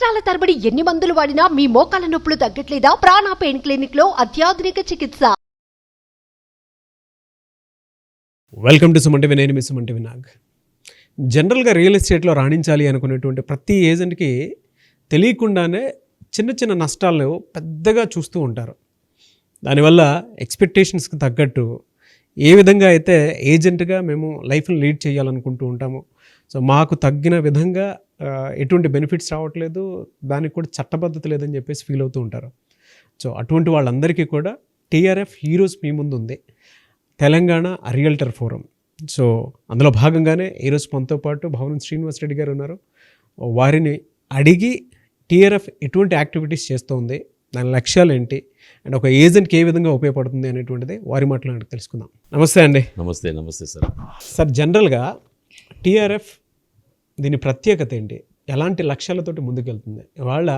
సంవత్సరాల తరబడి ఎన్ని మందులు వాడినా మీ మోకాల నొప్పులు తగ్గట్లేదా? ప్రాణ పెయిన్ క్లినిక్ లో అత్యాధునిక చికిత్స. వెల్కమ్ టు సుమంటివి. నేను మీ సుమంటివి నాగ్. జనరల్గా రియల్ ఎస్టేట్లో రాణించాలి అనుకునేటువంటి ప్రతి ఏజెంట్కి తెలియకుండానే చిన్న చిన్న నష్టాలను పెద్దగా చూస్తూ ఉంటారు. దానివల్ల ఎక్స్పెక్టేషన్స్కి తగ్గట్టు ఏ విధంగా అయితే ఏజెంట్గా మేము లైఫ్ని లీడ్ చేయాలనుకుంటూ ఉంటాము, సో మాకు తగ్గిన విధంగా ఎటువంటి బెనిఫిట్స్ రావట్లేదు, దానికి కూడా చట్టబద్ధత లేదని చెప్పేసి ఫీల్ అవుతూ ఉంటారు. సో అటువంటి వాళ్ళందరికీ కూడా టీఆర్ఎఫ్ హీరోస్ మీ ముందు ఉంది, తెలంగాణ రియల్టర్ ఫోరం. సో అందులో భాగంగానే ఈరోజు మనతో పాటు భవనం శ్రీనివాస్ రెడ్డి గారు ఉన్నారు. వారిని అడిగి టీఆర్ఎఫ్ ఎటువంటి యాక్టివిటీస్ చేస్తుంది, దాని లక్ష్యాలు ఏంటి, అండ్ ఒక ఏజెంట్కి ఏ విధంగా ఉపయోగపడుతుంది అనేటువంటిది వారి మాటలు తెలుసుకుందాం. నమస్తే అండి. నమస్తే. నమస్తే సార్. సార్, జనరల్గా టీఆర్ఎఫ్ దీని ప్రత్యేకత ఏంటి, ఎలాంటి లక్ష్యాలతోటి ముందుకెళ్తుంది? ఇవాళ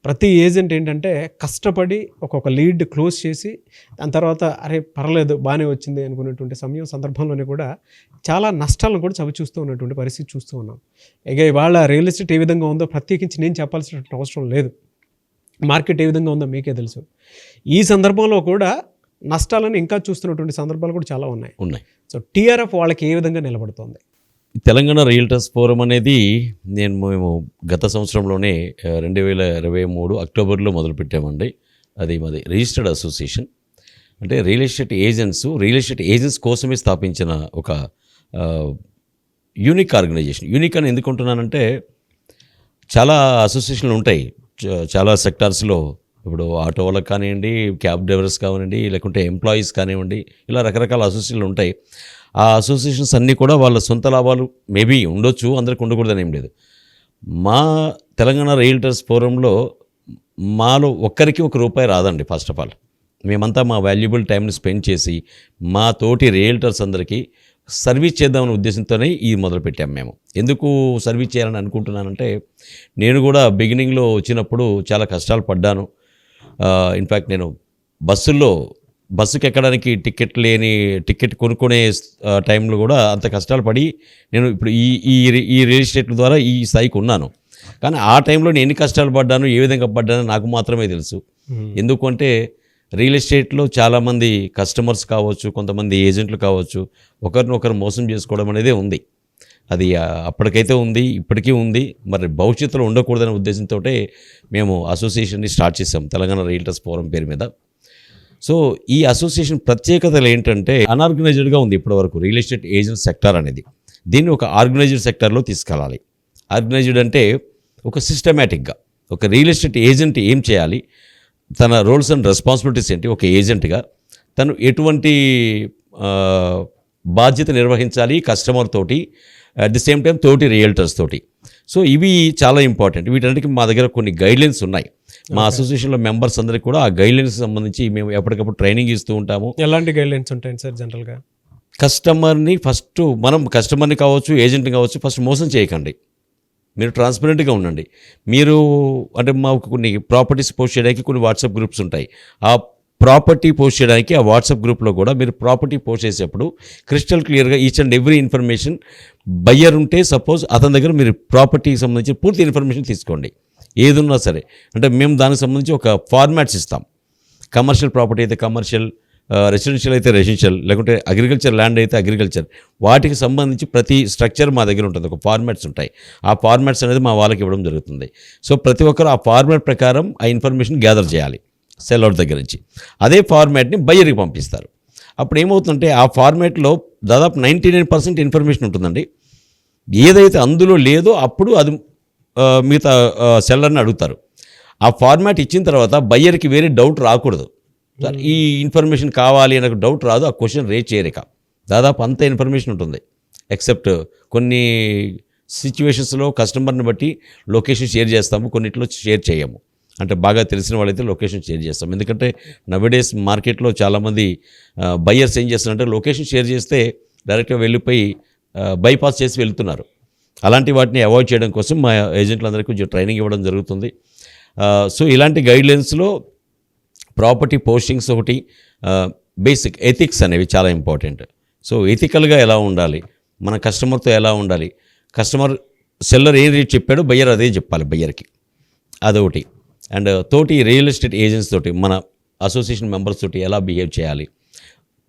ప్రతి ఏజెంట్ ఏంటంటే కష్టపడి ఒక్కొక్క లీడ్ క్లోజ్ చేసి దాని తర్వాత అరే పర్లేదు బాగానే వచ్చింది అనుకునేటువంటి సందర్భంలోనే కూడా చాలా నష్టాలను కూడా చవి చూస్తూ ఉన్నటువంటి పరిస్థితి చూస్తూ ఉన్నాం. ఇక ఇవాళ రియల్ ఎస్టేట్ ఏ విధంగా ఉందో ప్రత్యేకించి నేను చెప్పాల్సినటువంటి అవసరం లేదు. మార్కెట్ ఏ విధంగా ఉందో మీకే తెలుసు. ఈ సందర్భంలో కూడా నష్టాలను ఇంకా చూస్తున్నటువంటి సందర్భాలు కూడా చాలా ఉన్నాయి. సో టీఆర్ఎఫ్ వాళ్ళకి ఏ విధంగా నిలబడుతుంది? తెలంగాణ రియల్టర్స్ ఫోరం అనేది మేము గత సంవత్సరంలోనే 2023 అక్టోబర్లో మొదలుపెట్టామండి. అది మాది రిజిస్టర్డ్ అసోసియేషన్. అంటే రియల్ ఎస్టేట్ ఏజెంట్స్ కోసమే స్థాపించిన ఒక యూనిక్ ఆర్గనైజేషన్. యూనిక్ అని ఎందుకుంటున్నానంటే చాలా అసోసియేషన్లు ఉంటాయి చాలా సెక్టార్స్లో. ఇప్పుడు ఆటో వాళ్ళకి కానివ్వండి, క్యాబ్ డ్రైవర్స్ కానివ్వండి, లేకుంటే ఎంప్లాయీస్ కానివ్వండి, ఇలా రకరకాల అసోసియేషన్లు ఉంటాయి. ఆ అసోసియేషన్స్ అన్నీ కూడా వాళ్ళ సొంత లాభాలు మేబీ ఉండొచ్చు, అందరికి ఉండకూడదని ఏం లేదు. మా తెలంగాణ రియల్టర్స్ ఫోరంలో మాలో ఒక్కరికి ₹1 రాదండి. ఫస్ట్ ఆఫ్ ఆల్ మేమంతా మా వాల్యుబుల్ టైంని స్పెండ్ చేసి మా తోటి రియల్టర్స్ అందరికీ సర్వీస్ చేద్దామనే ఉద్దేశంతోనే ఇది మొదలుపెట్టాం. మేము ఎందుకు సర్వీస్ చేయాలని అనుకుంటున్నానంటే, నేను కూడా బిగినింగ్లో వచ్చినప్పుడు చాలా కష్టాలు పడ్డాను. ఇన్ఫ్యాక్ట్ నేను బస్సుకి ఎక్కడానికి టికెట్ కొనుక్కునే టైంలో కూడా అంత కష్టాలు పడి నేను ఇప్పుడు ఈ రియల్ ఎస్టేట్ ద్వారా ఈ స్థాయికి ఉన్నాను. కానీ ఆ టైంలో నేను ఎన్ని కష్టాలు పడ్డాను, ఏ విధంగా పడ్డానో నాకు మాత్రమే తెలుసు. ఎందుకంటే రియల్ ఎస్టేట్లో చాలామంది కస్టమర్స్ కావచ్చు, కొంతమంది ఏజెంట్లు కావచ్చు, ఒకరినొకరు మోసం చేసుకోవడం అనేది ఉంది. అది అప్పటికైతే ఉంది, ఇప్పటికీ ఉంది. మరి భవిష్యత్తులో ఉండకూడదనే ఉద్దేశంతో మేము అసోసియేషన్ని స్టార్ట్ చేసాం, తెలంగాణ రియల్టర్స్ ఫోరం పేరు మీద. సో ఈ అసోసియేషన్ ప్రత్యేకతలు ఏంటంటే అన్ఆర్గనైజ్డ్గా ఉంది ఇప్పటివరకు రియల్ ఎస్టేట్ ఏజెంట్ సెక్టార్ అనేది. దీన్ని ఒక ఆర్గనైజ్డ్ సెక్టార్లో తీసుకెళ్ళాలి. ఆర్గనైజ్డ్ అంటే ఒక సిస్టమేటిక్గా ఒక రియల్ ఎస్టేట్ ఏజెంట్ ఏం చేయాలి, తన రోల్స్ అండ్ రెస్పాన్సిబిలిటీస్ ఏంటి, ఒక ఏజెంట్గా తను ఎటువంటి బాధ్యత నిర్వహించాలి కస్టమర్ తోటి, అట్ ది సేమ్ టైం తోటి రియల్టర్స్ తోటి. సో ఇవి చాలా ఇంపార్టెంట్. వీటన్నిటికీ మా దగ్గర కొన్ని గైడ్లైన్స్ ఉన్నాయి. మా అసోసియేషన్లో మెంబర్స్ అందరికీ కూడా ఆ గైడ్లైన్స్ సంబంధించి మేము ఎప్పటికప్పుడు ట్రైనింగ్ ఇస్తూ ఉంటాము. ఎలాంటి గైడ్లైన్స్ ఉంటాయి సార్? జనరల్గా మనం కస్టమర్ని కావచ్చు, ఏజెంట్ని కావచ్చు, ఫస్ట్ మోసం చేయకండి. మీరు ట్రాన్స్పరెంట్గా ఉండండి. మీరు అంటే మాకు కొన్ని ప్రాపర్టీస్ పోస్ట్ చేయడానికి కొన్ని వాట్సాప్ గ్రూప్స్ ఉంటాయి. ఆ ప్రాపర్టీ పోస్ట్ చేయడానికి ఆ వాట్సాప్ గ్రూప్లో కూడా మీరు ప్రాపర్టీ పోస్ట్ చేసేప్పుడు క్రిస్టల్ క్లియర్గా each and every information, buyer ఉంటే సపోజ్ అతని దగ్గర మీరు ప్రాపర్టీకి సంబంధించి పూర్తి ఇన్ఫర్మేషన్ తీసుకోండి. ఏదున్నా సరే, అంటే మేము దానికి సంబంధించి ఒక ఫార్మాట్స్ ఇస్తాం. కమర్షియల్ ప్రాపర్టీ అయితే కమర్షియల్, రెసిడెన్షియల్ అయితే రెసిడెన్షియల్, లేకుంటే అగ్రికల్చర్ ల్యాండ్ అయితే అగ్రికల్చర్, వాటికి సంబంధించి ప్రతి స్ట్రక్చర్ మా దగ్గర ఉంటుంది. ఒక ఫార్మాట్స్ ఉంటాయి. ఆ ఫార్మాట్స్ అనేది మా వాళ్ళకి ఇవ్వడం జరుగుతుంది. సో ప్రతి ఒక్కరు ఆ ఫార్మాట్ ప్రకారం ఆ ఇన్ఫర్మేషన్ గ్యాదర్ చేయాలి సెల్లర్ దగ్గర నుంచి. అదే ఫార్మాట్ని బయ్యర్కి పంపిస్తారు. అప్పుడు ఏమవుతుందంటే ఆ ఫార్మాట్లో దాదాపు 99% ఇన్ఫర్మేషన్ ఉంటుందండి. ఏదైతే అందులో లేదో అప్పుడు అది మిగతా సెల్లర్ని అడుగుతారు. ఆ ఫార్మాట్ ఇచ్చిన తర్వాత బయ్యర్కి వేరే డౌట్ రాకూడదు. ఈ ఇన్ఫర్మేషన్ కావాలి అనే డౌట్ రాదు, ఆ క్వశ్చన్ రేజ్ చేయలేక. దాదాపు అంత ఇన్ఫర్మేషన్ ఉంటుంది. ఎక్సెప్ట్ కొన్ని సిచ్యువేషన్స్లో కస్టమర్ని బట్టి లొకేషన్ షేర్ చేస్తాము, కొన్నిట్లో షేర్ చేయము. అంటే బాగా తెలిసిన వాళ్ళైతే లొకేషన్ షేర్ చేస్తాం. ఎందుకంటే నవేడేస్ మార్కెట్లో చాలామంది బయ్యర్స్ ఏం చేస్తున్నారంటే లొకేషన్ షేర్ చేస్తే డైరెక్ట్గా వెళ్ళిపోయి బైపాస్ చేసి వెళ్తున్నారు. అలాంటి వాటిని అవాయిడ్ చేయడం కోసం మా ఏజెంట్లందరికీ కొంచెం ట్రైనింగ్ ఇవ్వడం జరుగుతుంది. సో ఇలాంటి గైడ్లైన్స్లో ప్రాపర్టీ పోస్టింగ్స్ ఒకటి, బేసిక్ ఎథిక్స్ అనేవి చాలా ఇంపార్టెంట్. సో ఎథికల్గా ఎలా ఉండాలి, మన కస్టమర్తో ఎలా ఉండాలి, కస్టమర్ సెల్లర్ ఏ రేట్ చెప్పాడో బయ్యర్ అదే చెప్పాలి బయ్యర్కి. అదొకటి. అండ్ తోటి రియల్ ఎస్టేట్ ఏజెంట్స్ తోటి మన అసోసియేషన్ మెంబర్స్ తోటి ఎలా బిహేవ్ చేయాలి,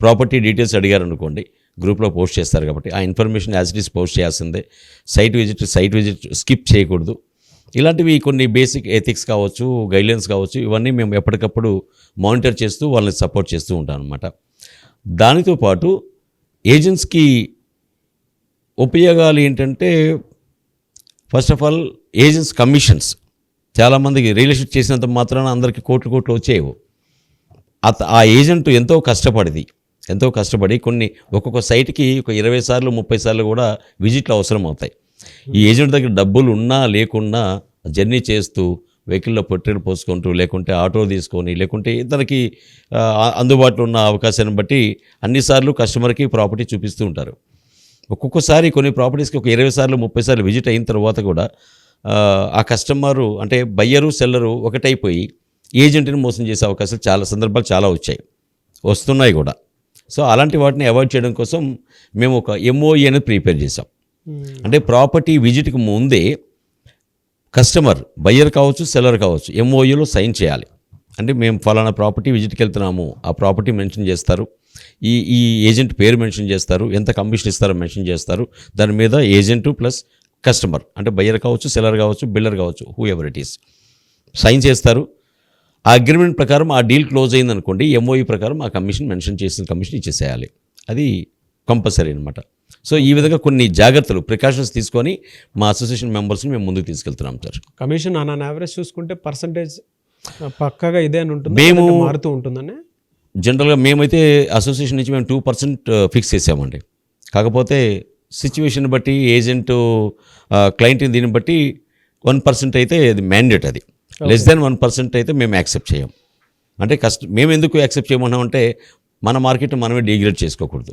ప్రాపర్టీ డీటెయిల్స్ అడిగారు అనుకోండి, గ్రూప్లో పోస్ట్ చేస్తారు కాబట్టి ఆ information as it is post చేయాల్సిందే. సైట్ విజిట్ స్కిప్ చేయకూడదు. ఇలాంటివి కొన్ని బేసిక్ ఎథిక్స్ కావచ్చు, గైడ్లైన్స్ కావచ్చు, ఇవన్నీ మేము ఎప్పటికప్పుడు మానిటర్ చేస్తూ వాళ్ళని సపోర్ట్ చేస్తూ ఉంటాం అనమాట. దానితో పాటు ఏజెంట్స్కి ఉపయోగాలు ఏంటంటే, first of all agents commissions. చాలామందికి రియల్ ఎస్టేట్ చేసినంత మాత్రాన అందరికీ కోట్లు వచ్చేవు. ఆ ఏజెంట్ ఎంతో కష్టపడి కొన్ని ఒక్కొక్క సైట్కి ఒక 20 సార్లు 30 సార్లు కూడా విజిట్లు అవసరం అవుతాయి. ఈ ఏజెంట్ దగ్గర డబ్బులు ఉన్నా లేకున్నా జర్నీ చేస్తూ, వెహికల్లో పెట్రోల్ పోసుకుంటూ, లేకుంటే ఆటో తీసుకొని, లేకుంటే ఇతనికి అందుబాటులో ఉన్న అవకాశాన్ని బట్టి అన్నిసార్లు కస్టమర్కి ప్రాపర్టీ చూపిస్తూ ఉంటారు. ఒక్కొక్కసారి కొన్ని ప్రాపర్టీస్కి ఒక 20 సార్లు 30 సార్లు విజిట్ అయిన తర్వాత కూడా ఆ కస్టమరు అంటే బయ్యరు సెల్లరు ఒకటైపోయి ఏజెంట్ని మోసం చేసే అవకాశాలు చాలా సందర్భాలు చాలా వస్తున్నాయి కూడా. సో అలాంటి వాటిని అవాయిడ్ చేయడం కోసం మేము ఒక MOE అనేది ప్రిపేర్ చేసాం. అంటే ప్రాపర్టీ విజిట్కి ముందే కస్టమర్ బయ్యర్ కావచ్చు, సెల్లర్ కావచ్చు, MOUలో సైన్ చేయాలి. అంటే మేము ఫలానా ప్రాపర్టీ విజిట్కి వెళ్తున్నాము, ఆ ప్రాపర్టీ మెన్షన్ చేస్తారు, ఈ ఏజెంట్ పేరు మెన్షన్ చేస్తారు, ఎంత కమిషన్ ఇస్తారో మెన్షన్ చేస్తారు. దాని మీద ఏజెంటు ప్లస్ కస్టమర్ అంటే బయ్యర్ కావచ్చు, సెల్లర్ కావచ్చు, బిల్డర్ కావచ్చు, whoever it is sign చేస్తారు. ఆ అగ్రిమెంట్ ప్రకారం ఆ డీల్ క్లోజ్ అయిందనుకోండి, MOE ప్రకారం ఆ కమిషన్ మెన్షన్ చేసిన కమిషన్ ఇచ్చేసేయాలి. అది కంపల్సరీ అనమాట. సో ఈ విధంగా కొన్ని జాగ్రత్తలు ప్రికాషన్స్ తీసుకొని మా అసోసియేషన్ మెంబర్స్ని మేము ముందుకు తీసుకెళ్తున్నాం సార్. కమిషన్ ఆన్ యావరేజ్ చూసుకుంటే పర్సంటేజ్ పక్కాగా ఇదే అని ఉంటుంది, మేము మారుతూ ఉంటుందని జనరల్గా మేమైతే అసోసియేషన్ నుంచి మేము 2% ఫిక్స్ చేసామండి. కాకపోతే సిచ్యువేషన్ బట్టి ఏజెంట్ క్లయింట్ని దీన్ని బట్టి 1% అయితే అది మ్యాండేట్. అది లెస్ దాన్ 1% అయితే మేము యాక్సెప్ట్ చేయం. అంటే మేము ఎందుకు యాక్సెప్ట్ చేయమన్నామంటే మన మార్కెట్ మనమే డిగ్రేడ్ చేసుకోకూడదు.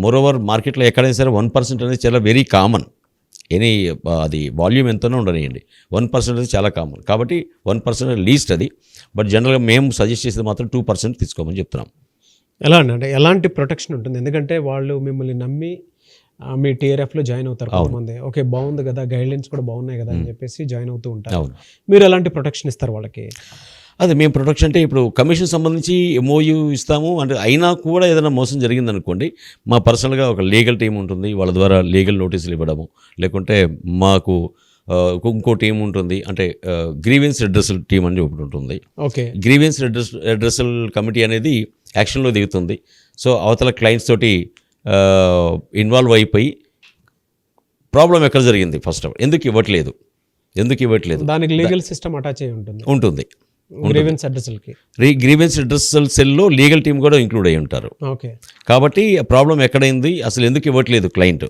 మోరోవర్ మార్కెట్లో ఎక్కడైనా సరే 1% అనేది చాలా వెరీ కామన్. అది వాల్యూమ్ ఎంతనో ఉండనియండి, 1% అనేది చాలా కామన్. కాబట్టి 1% లీస్ట్ అది. బట్ జనరల్గా మేము సజెస్ట్ చేసేది మాత్రం 2% తీసుకోమని చెప్తున్నాం. ఎలా అంటే ఎలాంటి ప్రొటెక్షన్ ఉంటుంది? ఎందుకంటే వాళ్ళు మిమ్మల్ని నమ్మి మీ TRFలో జాయిన్ అవుతారు కొంతమంది. ఓకే బాగుంది కదా, గైడ్లైన్స్ కూడా బాగున్నాయి కదా అని చెప్పేసి జాయిన్ అవుతూ ఉంటారు. మీరు ఎలాంటి ప్రొటెక్షన్ ఇస్తారు వాళ్ళకి? అదే మేము ప్రొటెక్షన్ అంటే ఇప్పుడు కమిషన్ సంబంధించి MOU ఇస్తాము. అంటే అయినా కూడా ఏదైనా మోసం జరిగిందనుకోండి, మా పర్సనల్గా ఒక లీగల్ టీం ఉంటుంది, వాళ్ళ ద్వారా లీగల్ నోటీసులు ఇవ్వడము, లేకుంటే మాకు ఇంకో టీం ఉంటుంది, అంటే గ్రీవెన్స్ రిడ్రెసల్ టీం అని ఒకటి ఉంటుంది. ఓకే, గ్రీవెన్స్ రిడ్రెసల్ కమిటీ అనేది యాక్షన్లో దిగుతుంది. సో అవతల క్లయింట్స్ తోటి ఇన్వాల్వ్ అయిపోయి ప్రాబ్లం ఎక్కడ జరిగింది, ఫస్ట్ ఆఫ్ ఎందుకు ఇవ్వట్లేదు, దానికి లీగల్ సిస్టమ్ అటాచ్ అయి ఉంటుంది గ్రీవెన్స్ అడ్రసల్కి. గ్రీవెన్స్ అడ్రసల్ సెల్లో లీగల్ టీం కూడా ఇంక్లూడ్ అయి ఉంటారు. ఓకే, కాబట్టి ప్రాబ్లం ఎక్కడైంది, అసలు ఎందుకు ఇవ్వట్లేదు క్లయింట్,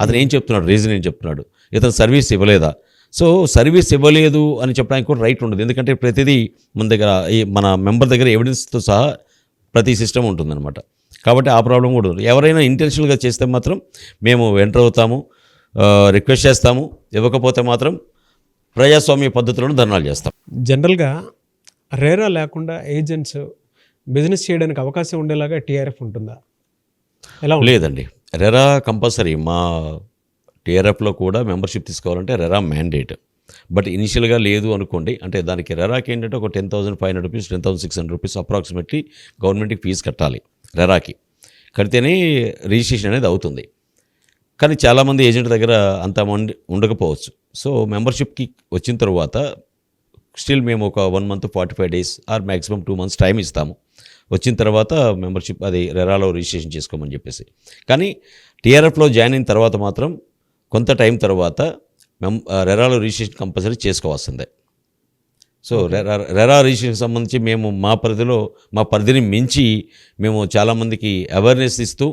అతను ఏం చెప్తున్నాడు, రీజన్ ఏం చెప్తున్నాడు, ఇతను సర్వీస్ ఇవ్వలేదా. సో సర్వీస్ ఇవ్వలేదు అని చెప్పడానికి కూడా రైట్ ఉండదు. ఎందుకంటే ప్రతిదీ మన దగ్గర మన మెంబర్ దగ్గర ఎవిడెన్స్తో సహా ప్రతి సిస్టమ్ ఉంటుందన్నమాట. కాబట్టి ఆ ప్రాబ్లం కూడా ఉంది. ఎవరైనా ఇంటెన్షనల్గా చేస్తే మాత్రం మేము ఎంటర్ అవుతాము, రిక్వెస్ట్ చేస్తాము. ఇవ్వకపోతే మాత్రం ప్రజాస్వామ్య పద్ధతులను ధర్నాలు చేస్తాం. జనరల్గా రేరా లేకుండా ఏజెంట్స్ బిజినెస్ చేయడానికి అవకాశం ఉండేలాగా TRF ఉంటుందా? ఎలా? లేదండి, రెరా కంపల్సరీ. మా TRFలో కూడా మెంబర్షిప్ తీసుకోవాలంటే రెరా మ్యాండేట్. బట్ ఇనిషియల్గా లేదు అనుకోండి, అంటే దానికి రెరాకి ఏంటంటే ఒక 10,500 రూపీస్ 10,600 రూపీస్ అప్రాక్సిమేట్లీ గవర్నమెంట్కి ఫీజు కట్టాలి. రెరాకి కడితేనే రిజిస్ట్రేషన్ అనేది అవుతుంది. కానీ చాలామంది ఏజెంట్ దగ్గర అంత అమౌంట్ ఉండకపోవచ్చు. సో మెంబర్షిప్కి వచ్చిన తర్వాత స్టిల్ మేము ఒక 1 month 45 days or maximum 2 months time ఇస్తాము. వచ్చిన తర్వాత మెంబర్షిప్ అది రెరాలో రిజిస్ట్రేషన్ చేసుకోమని చెప్పేసి. కానీ TRFలో జాయిన్ అయిన తర్వాత మాత్రం కొంత టైం తర్వాత రెరాలో రిజిస్ట్రేషన్ కంపల్సరీ చేసుకోవాల్సిందే. సో రెరా రిజిస్ట్రేషన్ సంబంధించి మేము మా పరిధిని మించి మేము చాలామందికి అవేర్నెస్ ఇస్తూ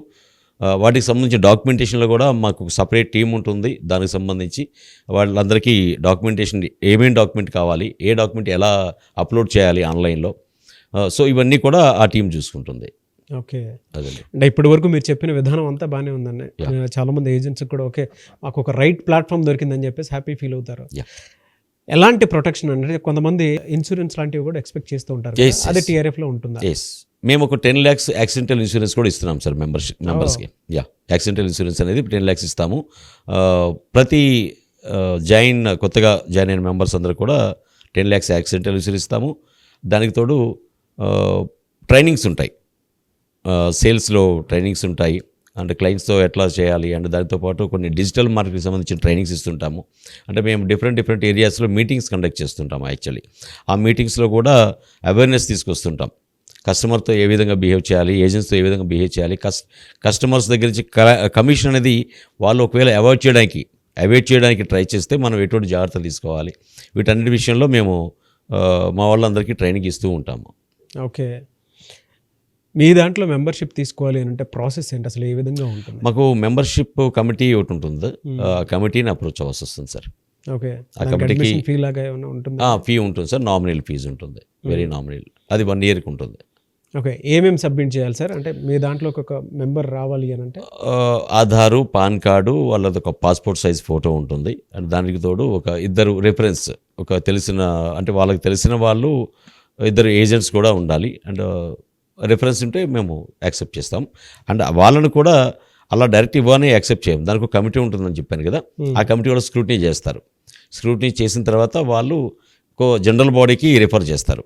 వాటికి సంబంధించిన డాక్యుమెంటేషన్లో కూడా మాకు సపరేట్ టీం ఉంటుంది. దానికి సంబంధించి వాళ్ళందరికీ డాక్యుమెంటేషన్, ఏమేమి డాక్యుమెంట్ కావాలి, ఏ డాక్యుమెంట్ ఎలా అప్లోడ్ చేయాలి ఆన్లైన్లో, సో ఇవన్నీ కూడా ఆ టీం చూసుకుంటుంది. ఓకే, అంటే ఇప్పటి వరకు మీరు చెప్పిన విధానం అంతా బాగానే ఉందండి. చాలామంది ఏజెంట్స్ కూడా ఓకే మాకు ఒక రైట్ ప్లాట్ఫామ్ దొరికిందని చెప్పేసి హ్యాపీ ఫీల్ అవుతారు. ఎలాంటి ప్రొటెక్షన్ అంటే కొంతమంది ఇన్సూరెన్స్ లాంటివి కూడా ఎక్స్పెక్ట్ చేస్తూ ఉంటారు, అదే TRFలో ఉంటుందా? మేము ఒక 10 lakhs యాక్సిడెంటల్ ఇన్సూరెన్స్ కూడా ఇస్తున్నాం సార్ మెంబర్స్కి. యాక్సిడెంటల్ ఇన్సూరెన్స్ అనేది 10 lakhs ఇస్తాము. ప్రతి కొత్తగా జాయిన్ అయిన మెంబర్స్ అందరూ కూడా 10 lakhs యాక్సిడెంటల్ ఇన్సూరెన్స్ ఇస్తాము. దానికి తోడు ట్రైనింగ్స్ ఉంటాయి, సేల్స్లో ట్రైనింగ్స్ ఉంటాయి, అండ్ క్లయింట్స్తో ఎట్లా చేయాలి అండ్ దానితో పాటు కొన్ని డిజిటల్ మార్కెట్కి సంబంధించిన ట్రైనింగ్స్ ఇస్తుంటాము. అంటే మేము డిఫరెంట్ ఏరియాస్లో మీటింగ్స్ కండక్ట్ చేస్తుంటాము. యాక్చువల్లీ ఆ మీటింగ్స్లో కూడా అవేర్నెస్ తీసుకొస్తుంటాం. కస్టమర్తో ఏ విధంగా బిహేవ్ చేయాలి, ఏజెంట్స్తో ఏ విధంగా బిహేవ్ చేయాలి, కస్టమర్స్ దగ్గర నుంచి కమిషన్ అనేది వాళ్ళు ఒకవేళ అవాయిడ్ చేయడానికి ట్రై చేస్తే మనం ఎటువంటి జాగ్రత్తలు తీసుకోవాలి, వీటన్నిటి విషయంలో మేము మా వాళ్ళందరికీ ట్రైనింగ్ ఇస్తూ ఉంటాము. ఓకే, మీ దాంట్లో మెంబర్షిప్ తీసుకోవాలి అని అంటే ప్రాసెస్ ఏంటి, అసలు ఏ విధంగా ఉంటుంది? మాకు మెంబర్షిప్ కమిటీ ఒకటి ఉంటుంది, కమిటీని అప్రోచ్ అవ్వాల్సి వస్తుంది సార్. ఓకే, ఆ కమిటీకి ఫీ లాగా ఏమైనా ఉంటుంది? ఫీ ఉంటుంది సార్, నామినల్ ఫీజు ఉంటుంది, వెరీ నామినల్, అది 1 yearకి ఉంటుంది. ఓకే, ఏమేమి సబ్మిట్ చేయాలి సార్? అంటే మీ దాంట్లో ఒక మెంబర్ రావాలి అని అంటే ఆధారు, పాన్ కార్డు, వాళ్ళది ఒక పాస్పోర్ట్ సైజ్ ఫోటో ఉంటుంది, అండ్ దానికి తోడు ఒక 2 రిఫరెన్స్, ఒక తెలిసిన అంటే వాళ్ళకి తెలిసిన వాళ్ళు 2 ఏజెంట్స్ కూడా ఉండాలి. అండ్ రిఫరెన్స్ ఉంటే మేము యాక్సెప్ట్ చేస్తాం. అండ్ వాళ్ళని కూడా అలా డైరెక్ట్ ఇవ్వని యాక్సెప్ట్ చేయం, దానికి ఒక కమిటీ ఉంటుందని చెప్పాను కదా, ఆ కమిటీ వాళ్ళు స్క్రూటినీ చేస్తారు. స్క్రూటినీ చేసిన తర్వాత వాళ్ళు జనరల్ బాడీకి రిఫర్ చేస్తారు.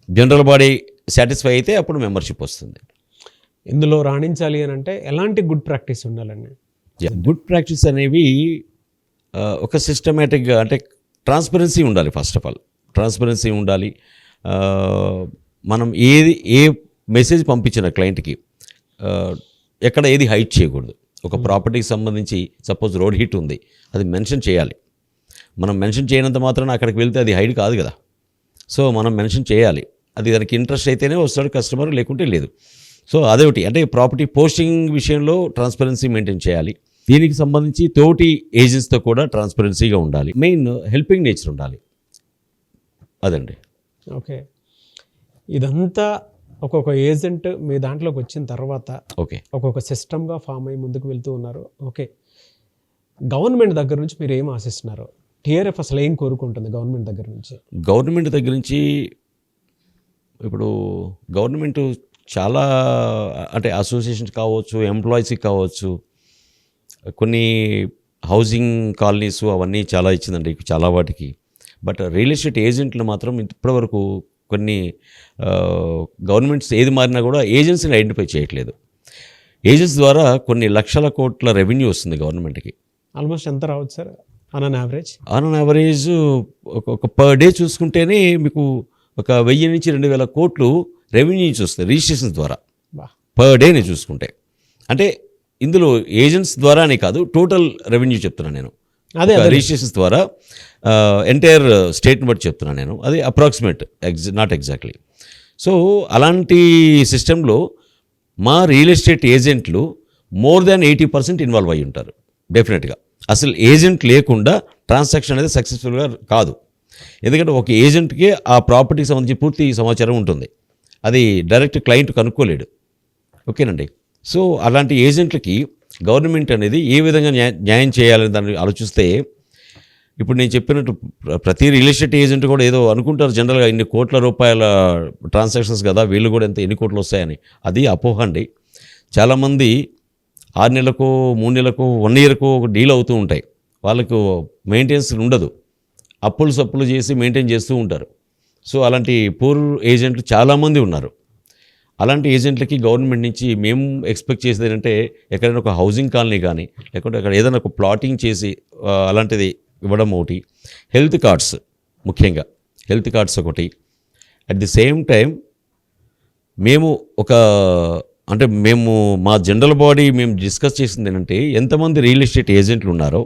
జనరల్ బాడీ సాటిస్ఫై అయితే అప్పుడు మెంబర్షిప్ వస్తుంది. ఇందులో రాణించాలి అని అంటే ఎలాంటి గుడ్ ప్రాక్టీస్ ఉండాలండి? గుడ్ ప్రాక్టీస్ అనేవి ఒక సిస్టమేటిక్గా అంటే ట్రాన్స్పరెన్సీ ఉండాలి. ఫస్ట్ ఆఫ్ ఆల్ ట్రాన్స్పరెన్సీ ఉండాలి. మనం ఏ మెసేజ్ పంపించిన క్లయింట్కి ఎక్కడ ఏది హైడ్ చేయకూడదు. ఒక ప్రాపర్టీకి సంబంధించి సపోజ్ రోడ్ హిట్ ఉంది, అది మెన్షన్ చేయాలి. మనం మెన్షన్ చేయనంత మాత్రాన అక్కడికి వెళ్తే అది హైడ్ కాదు కదా. సో మనం మెన్షన్ చేయాలి, అది దానికి ఇంట్రెస్ట్ అయితేనే వస్తాడు కస్టమర్, లేకుంటే లేదు. సో అదొకటి, అంటే ప్రాపర్టీ పోస్టింగ్ విషయంలో ట్రాన్స్పరెన్సీ మెయింటైన్ చేయాలి. దీనికి సంబంధించి తోటి ఏజెంట్స్తో కూడా ట్రాన్స్పరెన్సీగా ఉండాలి. మెయిన్ హెల్పింగ్ నేచర్ ఉండాలి, అదండి. ఓకే, ఇదంతా ఒక్కొక్క ఏజెంట్ మీ దాంట్లోకి వచ్చిన తర్వాత ఓకే ఒక్కొక్క సిస్టమ్గా ఫామ్ అయ్యి ముందుకు వెళ్తూ ఉన్నారు. ఓకే, గవర్నమెంట్ దగ్గర నుంచి మీరు ఏం ఆశిస్తున్నారు? టీఆర్ఎఫ్ అసలు ఏం కోరుకుంటుంది గవర్నమెంట్ దగ్గర నుంచి? గవర్నమెంట్ దగ్గర నుంచి ఇప్పుడు గవర్నమెంట్ చాలా అంటే అసోసియేషన్స్ కావచ్చు, ఎంప్లాయీస్కి కావచ్చు, కొన్ని హౌసింగ్ కాలనీస్ అవన్నీ చాలా ఇచ్చిందండి చాలా వాటికి. బట్ రియల్ ఎస్టేట్ ఏజెంట్లు మాత్రం ఇప్పటివరకు కొన్ని గవర్నమెంట్స్ ఏది మారినా కూడా ఏజెన్సీని ఐడెంటిఫై చేయట్లేదు. ఏజెన్సీ ద్వారా కొన్ని లక్షల కోట్ల రెవెన్యూ వస్తుంది గవర్నమెంట్కి. ఆల్మోస్ట్ ఎంత రావచ్చు sir on an average? On an average ఒక పర్ డే చూసుకుంటేనే మీకు ఒక 1000 నుంచి 2000 కోట్లు రెవెన్యూ నుంచి వస్తుంది రిజిస్ట్రేషన్స్ ద్వారా పర్ డేని చూసుకుంటే. అంటే ఇందులో ఏజెంట్స్ ద్వారానే కాదు, టోటల్ రెవెన్యూ చెప్తున్నాను నేను. అదే రిజిస్ట్రేషన్స్ ద్వారా ఎంటైర్ స్టేట్ని బట్టి చెప్తున్నాను నేను, అది అప్రాక్సిమేట్, నాట్ ఎగ్జాక్ట్లీ. సో అలాంటి సిస్టంలో మా రియల్ ఎస్టేట్ ఏజెంట్లు మోర్ దాన్ 80% ఇన్వాల్వ్ అయ్యి ఉంటారు డెఫినెట్గా. అసలు ఏజెంట్ లేకుండా ట్రాన్సాక్షన్ అనేది సక్సెస్ఫుల్గా కాదు. ఎందుకంటే ఒక ఏజెంట్కి ఆ ప్రాపర్టీకి సంబంధించి పూర్తి సమాచారం ఉంటుంది, అది డైరెక్ట్ క్లయింట్ కనుక్కోలేడు. ఓకేనండి. సో అలాంటి ఏజెంట్లకి గవర్నమెంట్ అనేది ఏ విధంగా న్యాయం చేయాలని దాన్ని ఆలోచిస్తే, ఇప్పుడు నేను చెప్పినట్టు ప్రతి రియల్ ఎస్టేట్ ఏజెంట్ కూడా ఏదో అనుకుంటారు జనరల్గా, ఇన్ని కోట్ల రూపాయల ట్రాన్సాక్షన్స్ కదా, వీళ్ళు కూడా ఎన్ని కోట్లు వస్తాయని. అది అపోహ అండి. చాలామంది 6 నెలలకు 3 నెలలకు 1 ఇయర్కు ఒక డీల్ అవుతూ ఉంటాయి, వాళ్ళకు మెయింటెనెన్స్ ఉండదు, అప్పులు చేసి మెయింటైన్ చేస్తూ ఉంటారు. సో అలాంటి పూర్ ఏజెంట్లు చాలామంది ఉన్నారు. అలాంటి ఏజెంట్లకి గవర్నమెంట్ నుంచి మేము ఎక్స్పెక్ట్ చేసేది ఏంటంటే, ఎక్కడైనా ఒక హౌసింగ్ కాలనీ కానీ, లేకుంటే అక్కడ ఏదైనా ఒక ప్లాటింగ్ చేసి అలాంటిది ఇవ్వడం ఒకటి. హెల్త్ కార్డ్స్, ముఖ్యంగా హెల్త్ కార్డ్స్ ఒకటి. అట్ ది సేమ్ టైం మేము మా జనరల్ బాడీ మేము డిస్కస్ చేసింది ఏంటంటే, ఎంతమంది రియల్ ఎస్టేట్ ఏజెంట్లు ఉన్నారో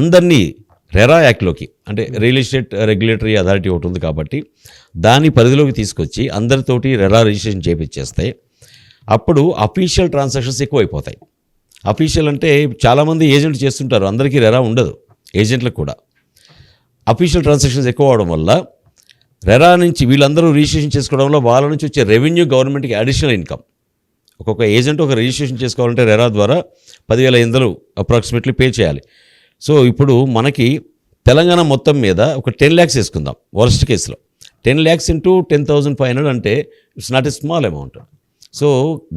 అందరినీ రెరా యాక్ట్లోకి, అంటే రియల్ ఎస్టేట్ రెగ్యులేటరీ అథారిటీ ఒకటి ఉంది కాబట్టి దాని పరిధిలోకి తీసుకొచ్చి అందరితోటి రెరా రిజిస్ట్రేషన్ చేయించేస్తే అప్పుడు అఫీషియల్ ట్రాన్సాక్షన్స్ ఎక్కువ అయిపోతాయి. అఫీషియల్ అంటే చాలామంది ఏజెంట్లు చేస్తుంటారు, అందరికీ రెరా ఉండదు. ఏజెంట్లకు కూడా అఫీషియల్ ట్రాన్సాక్షన్స్ ఎక్కువ అవడం వల్ల రెరా నుంచి వీళ్ళందరూ రిజిస్ట్రేషన్ చేసుకోవడం వల్ల వాళ్ళ నుంచి వచ్చే రెవెన్యూ గవర్నమెంట్కి అడిషనల్ ఇన్కమ్. ఒక్కొక్క ఏజెంట్ ఒక రిజిస్ట్రేషన్ చేసుకోవాలంటే రెరా ద్వారా 10,500 అప్రాక్సిమేట్లీ పే చేయాలి. సో ఇప్పుడు మనకి తెలంగాణ మొత్తం మీద ఒక 10 lakhs వేసుకుందాం వర్స్ట్ కేసులో. 10 lakhs ఇంటూ 10,500 అంటే it's not a small amount. So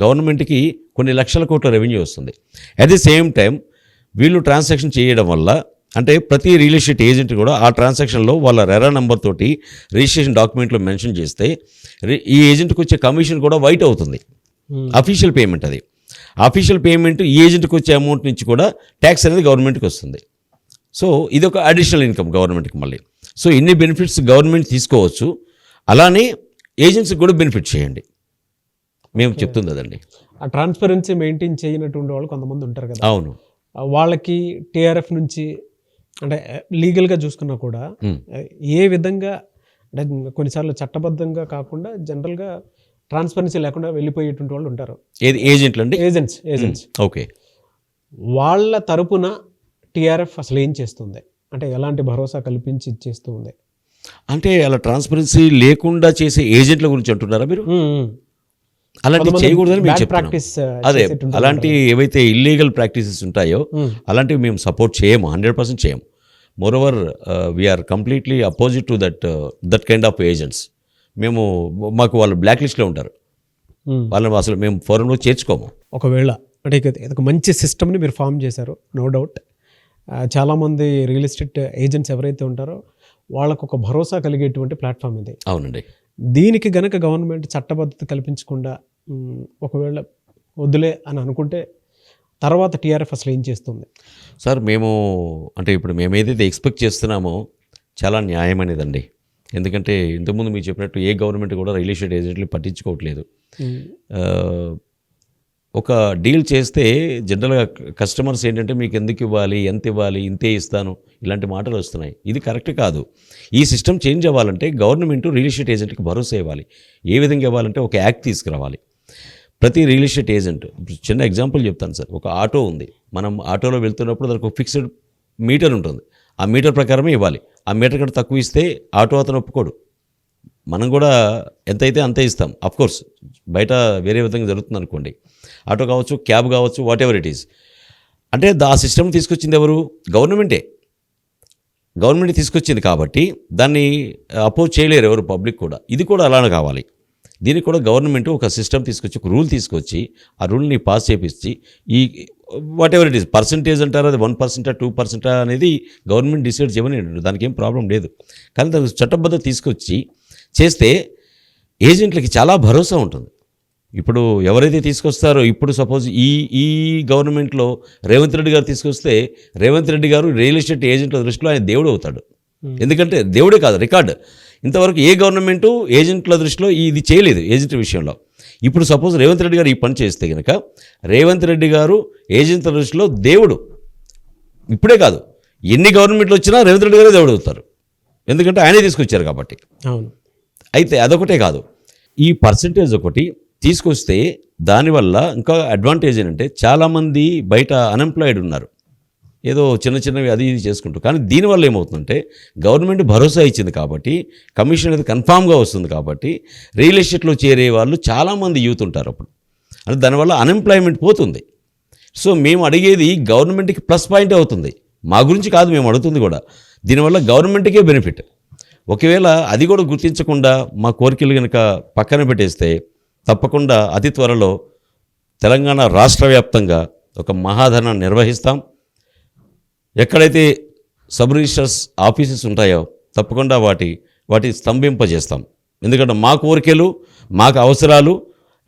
గవర్నమెంట్కి కొన్ని లక్షల కోట్ల రెవెన్యూ వస్తుంది. అట్ ది సేమ్ టైం వీళ్ళు ట్రాన్సాక్షన్ చేయడం వల్ల అంటే ప్రతి రియల్ ఎస్టేట్ ఏజెంట్ కూడా ఆ ట్రాన్సాక్షన్లో వాళ్ళ రెరా నెంబర్ తోటి రిజిస్ట్రేషన్ డాక్యుమెంట్లో మెన్షన్ చేస్తే ఈ ఏజెంట్కి వచ్చే కమిషన్ కూడా వైట్ అవుతుంది. అఫీషియల్ పేమెంట్ అది. అఫీషియల్ పేమెంట్ ఈ ఏజెంట్కి వచ్చే అమౌంట్ నుంచి కూడా ట్యాక్స్ అనేది గవర్నమెంట్కి వస్తుంది. సో ఇది ఒక అడిషనల్ ఇన్కమ్ గవర్నమెంట్కి మళ్ళీ. సో ఇన్ని బెనిఫిట్స్ గవర్నమెంట్ తీసుకోవచ్చు, అలానే ఏజెంట్స్కి కూడా బెనిఫిట్ చేయండి, మేము చెప్తుంది అదండి. ఆ ట్రాన్స్పరెన్సీ మెయింటైన్ చేయనటువంటి వాళ్ళు కొంతమంది ఉంటారు కదా, అవును. వాళ్ళకి టీఆర్ఎఫ్ నుంచి అంటే లీగల్గా చూసుకున్నా కూడా ఏ విధంగా అంటే కొన్నిసార్లు చట్టబద్ధంగా కాకుండా జనరల్గా ట్రాన్స్పరెన్సీ లేకుండా వెళ్ళిపోయేటువంటి వాళ్ళు ఉంటారు. ఏది ఏజెంట్లు అండి? ఏజెంట్స్. ఓకే. వాళ్ళ తరపున టీఆర్ఎఫ్ అసలు ఏం చేస్తుంది, అంటే ఎలాంటి భరోసా కల్పించి ఇచ్చేస్తూ ఉంది? అంటే అలా ట్రాన్స్పరెన్సీ లేకుండా చేసే ఏజెంట్ల గురించి అంటున్నారా మీరు? అలాంటి చేయకూడదని మేము చెప్తున్నాం. అదే అలాంటి ఏవైతే ఇల్లీగల్ ప్రాక్టీసెస్ ఉంటాయో అలాంటివి మేము సపోర్ట్ చేయము, 100% చేయము. Moreover we're completely opposite to that kind of agents. మాకు వాళ్ళు బ్లాక్ లిస్ట్లో ఉంటారు, వాళ్ళని అసలు మేము ఫోరంలో చేర్చుకోము. ఒకవేళ అంటే ఇది మంచి సిస్టమ్ని మీరు ఫామ్ చేశారు, నో డౌట్. చాలామంది రియల్ ఎస్టేట్ ఏజెంట్స్ ఎవరైతే ఉంటారో వాళ్ళకు ఒక భరోసా కలిగేటువంటి ప్లాట్ఫామ్ ఇది. అవునండి. దీనికి గనక గవర్నమెంట్ చట్టబద్ధత కల్పించకుండా ఒకవేళ వద్దులే అని అనుకుంటే తర్వాత టీఆర్ఎఫ్ అసలు ఏం చేస్తుంది? సార్ అంటే ఇప్పుడు మేము ఏదైతే ఎక్స్పెక్ట్ చేస్తున్నామో చాలా న్యాయమైనదండి. ఎందుకంటే ఇంతకుముందు మీరు చెప్పినట్టు ఏ గవర్నమెంట్ కూడా రియల్ ఎస్టేట్ ఏజెంట్లు పట్టించుకోవట్లేదు. ఒక డీల్ చేస్తే జనరల్గా కస్టమర్స్ ఏంటంటే మీకు ఎందుకు ఇవ్వాలి, ఎంత ఇవ్వాలి, ఇంతే ఇస్తాను, ఇలాంటి మాటలు వస్తున్నాయి. ఇది కరెక్ట్ కాదు. ఈ సిస్టమ్ చేంజ్ అవ్వాలంటే గవర్నమెంట్ రియల్ ఎస్టేట్ ఏజెంట్కి భరోసా ఇవ్వాలి. ఏ విధంగా ఇవ్వాలంటే ఒక యాక్ట్ తీసుకురావాలి. ప్రతి రియల్ ఎస్టేట్ ఏజెంట్, చిన్న ఎగ్జాంపుల్ చెప్తాను సార్. ఒక ఆటో ఉంది, మనం ఆటోలో వెళ్తున్నప్పుడు దానికి ఒక ఫిక్స్డ్ మీటర్ ఉంటుంది, ఆ మీటర్ ప్రకారమే ఇవ్వాలి. ఆ మీటర్ కంటే తక్కువ ఇస్తే ఆటో అతను ఒప్పుకోడు. మనం కూడా ఎంతైతే అంతే ఇస్తాం. అఫ్కోర్స్ బయట వేరే విధంగా జరుగుతుంది అనుకోండి, ఆటో కావచ్చు, క్యాబ్ కావచ్చు, వాట్ ఎవర్ ఇట్ ఈస్. అంటే ఆ సిస్టమ్ తీసుకొచ్చింది ఎవరు? గవర్నమెంటే తీసుకొచ్చింది. కాబట్టి దాన్ని అపోజ్ చేయలేరు ఎవరు, పబ్లిక్ కూడా. ఇది కూడా అలానే కావాలి. దీనికి కూడా గవర్నమెంట్ ఒక సిస్టమ్ తీసుకొచ్చి, ఒక రూల్ తీసుకొచ్చి, ఆ రూల్ని పాస్ చేపించి, ఈ what ever it is percentage అంటారు, అది 1% 2% అనేది గవర్నమెంట్ డిసైడ్ చేయమని, దానికి ఏం ప్రాబ్లం లేదు. కానీ దానికి చట్టబద్ధత తీసుకొచ్చి చేస్తే ఏజెంట్లకి చాలా భరోసా ఉంటుంది. ఇప్పుడు ఎవరైతే తీసుకొస్తారో, ఇప్పుడు సపోజ్ ఈ గవర్నమెంట్లో రేవంత్ రెడ్డి గారు తీసుకొస్తే, రేవంత్ రెడ్డి గారు రియల్ ఎస్టేట్ ఏజెంట్ల దృష్టిలో ఆయన దేవుడు అవుతాడు. ఎందుకంటే దేవుడే కాదు, రికార్డు. ఇంతవరకు ఏ గవర్నమెంటు ఏజెంట్ల దృష్టిలో ఇది చేయలేదు ఏజెంట్ విషయంలో. ఇప్పుడు సపోజ్ రేవంత్ రెడ్డి గారు ఈ పని చేస్తే కనుక రేవంత్ రెడ్డి గారు ఏజెంట్ల దృష్టిలో దేవుడు. ఇప్పుడే కాదు, ఎన్ని గవర్నమెంట్లు వచ్చినా రేవంత్ రెడ్డి గారే దేవుడు అవుతారు, ఎందుకంటే ఆయనే తీసుకొచ్చారు కాబట్టి. అవును. అయితే అదొకటే కాదు, ఈ పర్సంటేజ్ ఒకటి తీసుకొస్తే దానివల్ల ఇంకా అడ్వాంటేజ్ ఏంటంటే చాలామంది బయట అన్ఎంప్లాయిడ్ ఉన్నారు, ఏదో చిన్నవి అది ఇది చేసుకుంటూ. కానీ దీనివల్ల ఏమవుతుందంటే గవర్నమెంట్ భరోసా ఇచ్చింది కాబట్టి, కమిషన్ అనేది కన్ఫామ్గా వస్తుంది కాబట్టి రియల్ ఎస్టేట్లో చేరే వాళ్ళు చాలామంది యూత్ ఉంటారు అప్పుడు. అంటే దానివల్ల అన్ఎంప్లాయ్మెంట్ పోతుంది. సో మేము అడిగేది గవర్నమెంట్కి ప్లస్ పాయింట్ అవుతుంది, మా గురించి కాదు మేము అడుగుతుంది కూడా. దీనివల్ల గవర్నమెంట్కే బెనిఫిట్. ఒకవేళ అది కూడా గుర్తించకుండా మా కోరికలు కనుక పక్కన పెట్టేస్తే తప్పకుండా అతి త్వరలో తెలంగాణ రాష్ట్ర వ్యాప్తంగా ఒక మహాధరణ నిర్వహిస్తాం. ఎక్కడైతే సబ్ రిజిస్టర్స్ ఆఫీసెస్ ఉంటాయో తప్పకుండా వాటి స్తంభింపజేస్తాం. ఎందుకంటే మా కోరికలు, మాకు అవసరాలు,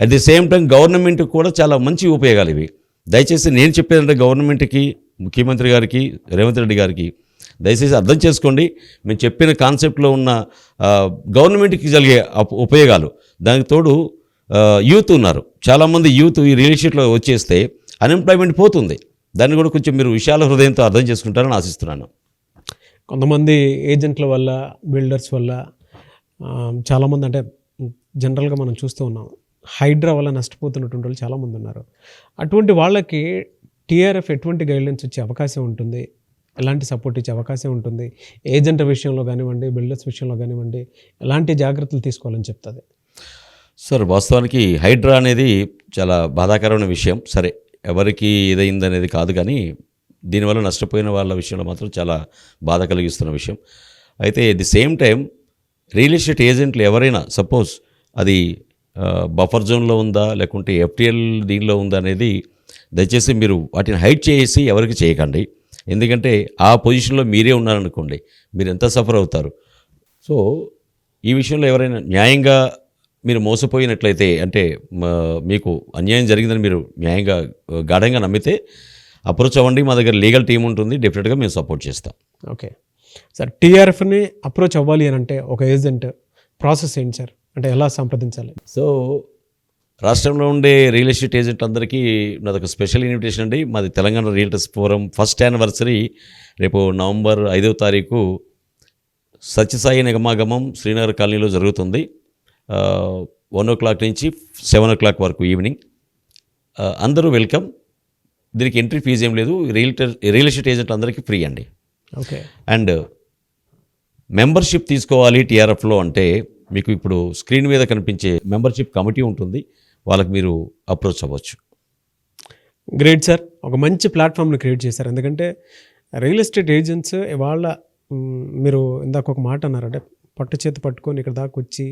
అట్ ది సేమ్ టైం గవర్నమెంట్కి కూడా చాలా మంచి ఉపయోగాలు ఇవి. దయచేసి నేను చెప్పేదంటే గవర్నమెంట్కి, ముఖ్యమంత్రి గారికి, రేవంత్ రెడ్డి గారికి దయచేసి అర్థం చేసుకోండి. మేము చెప్పిన కాన్సెప్ట్లో ఉన్న గవర్నమెంట్కి జరిగే ఉపయోగాలు, దానికి తోడు యూత్ ఉన్నారు, చాలామంది యూత్ ఈ రియల్ ఎస్టేట్లో వచ్చేస్తే అన్ఎంప్లాయ్మెంట్ పోతుంది. దాన్ని కూడా కొంచెం మీరు విశాల హృదయంతో అర్థం చేసుకుంటారని ఆశిస్తున్నాను. కొంతమంది ఏజెంట్ల వల్ల, బిల్డర్స్ వల్ల చాలామంది, అంటే జనరల్గా మనం చూస్తూ ఉన్నాం, హైడ్రా వల్ల నష్టపోతున్నటువంటి వాళ్ళు చాలామంది ఉన్నారు. అటువంటి వాళ్ళకి టీఆర్ఎఫ్ ఎటువంటి గైడ్లైన్స్ ఇచ్చే అవకాశం ఉంటుంది, ఎలాంటి సపోర్ట్ ఇచ్చే అవకాశం ఉంటుంది? ఏజెంట్ విషయంలో కానివ్వండి, బిల్డర్స్ విషయంలో కానివ్వండి, ఎలాంటి జాగ్రత్తలు తీసుకోవాలని చెప్తుంది? సార్, వాస్తవానికి హైడ్రా అనేది చాలా బాధాకరమైన విషయం. సరే, ఎవరికి ఏదైందనేది కాదు, కానీ దీనివల్ల నష్టపోయిన వాళ్ళ విషయంలో మాత్రం చాలా బాధ కలిగిస్తున్న విషయం. అయితే at the same time real estate ఏజెంట్లు ఎవరైనా సపోజ్ అది బఫర్ జోన్లో ఉందా లేకుంటే ఎఫ్టీఎల్ దీనిలో ఉందా అనేది దయచేసి మీరు వాటిని హైడ్ చేసి ఎవరికి చేయకండి. ఎందుకంటే ఆ పొజిషన్లో మీరే ఉన్నారనుకోండి, మీరు ఎంత సఫర్ అవుతారు. సో ఈ విషయంలో ఎవరైనా న్యాయంగా మీరు మోసపోయినట్లయితే, అంటే మీకు అన్యాయం జరిగిందని మీరు న్యాయంగా గాఢంగా నమ్మితే అప్రోచ్ అవ్వండి. మా దగ్గర లీగల్ టీం ఉంటుంది, డెఫినెట్గా మేము సపోర్ట్ చేస్తాం. ఓకే సార్, టీఆర్ఎఫ్ని అప్రోచ్ అవ్వాలి అని అంటే ఒక ఏజెంట్ ప్రాసెస్ ఏంటి సార్? అంటే ఎలా సంప్రదించాలి? సో రాష్ట్రంలో ఉండే రియల్ ఎస్టేట్ ఏజెంట్ అందరికీ నాదొక స్పెషల్ ఇన్విటేషన్ అండి. మాది Telangana realtors forum first anniversary రేపు నవంబర్ 5వ తారీఖు సత్యసాయి నిగమాగమం శ్రీనగర్ కాలనీలో జరుగుతుంది. 1 నుంచి 7 వరకు ఈవినింగ్. అందరూ వెల్కమ్. దీనికి ఎంట్రీ ఫీజు ఏం లేదు. రియల్ ఎస్టేట్ ఏజెంట్ అందరికీ ఫ్రీ అండి. ఓకే. అండ్ మెంబర్షిప్ తీసుకోవాలి టీఆర్ఎఫ్లో అంటే మీకు ఇప్పుడు స్క్రీన్ మీద కనిపించే మెంబర్షిప్ కమిటీ ఉంటుంది, వాళ్ళకి మీరు అప్రోచ్ అవ్వచ్చు. గ్రేట్ సార్, ఒక మంచి ప్లాట్ఫామ్ని క్రియేట్ చేశారు. ఎందుకంటే రియల్ ఎస్టేట్ ఏజెంట్స్ ఇవాళ మీరు ఇందాక ఒక మాట అన్నారు, అంటే పట్టు చేతి పట్టుకొని ఇక్కడ దాకా వచ్చి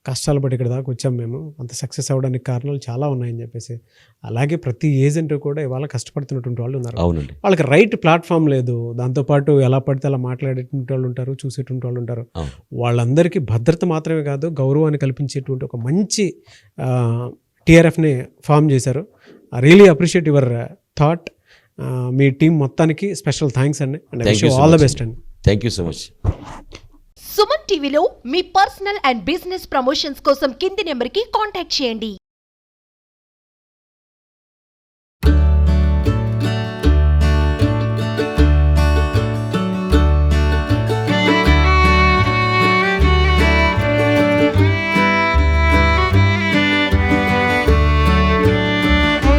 కష్టాలు పడి ఇక్కడ దాకా వచ్చాం, మేము అంత సక్సెస్ అవ్వడానికి కారణాలు చాలా ఉన్నాయని చెప్పేసి. అలాగే ప్రతి ఏజెంట్ కూడా ఇవాళ కష్టపడుతున్నటువంటి వాళ్ళు ఉన్నారు. అవునండి. వాళ్ళకి రైట్ ప్లాట్ఫామ్ లేదు, దాంతోపాటు ఎలా పడితే అలా మాట్లాడేటువంటి వాళ్ళు ఉంటారు, చూసేటువంటి వాళ్ళు ఉంటారు. వాళ్ళందరికీ భద్రత మాత్రమే కాదు, గౌరవాన్ని కల్పించేటువంటి ఒక మంచి టీఆర్ఎఫ్ని ఫామ్ చేశారు. Really appreciate your thought. Me team మొత్తానికి స్పెషల్ థ్యాంక్స్ అండి. అండ్ ఆల్ ద బెస్ట్ అండి. Thank you so much. Suman టీవీలో మీ పర్సనల్ అండ్ బిజినెస్ ప్రమోషన్స్ కోసం కింది నెంబర్కి కాంటాక్ట్ చేయండి.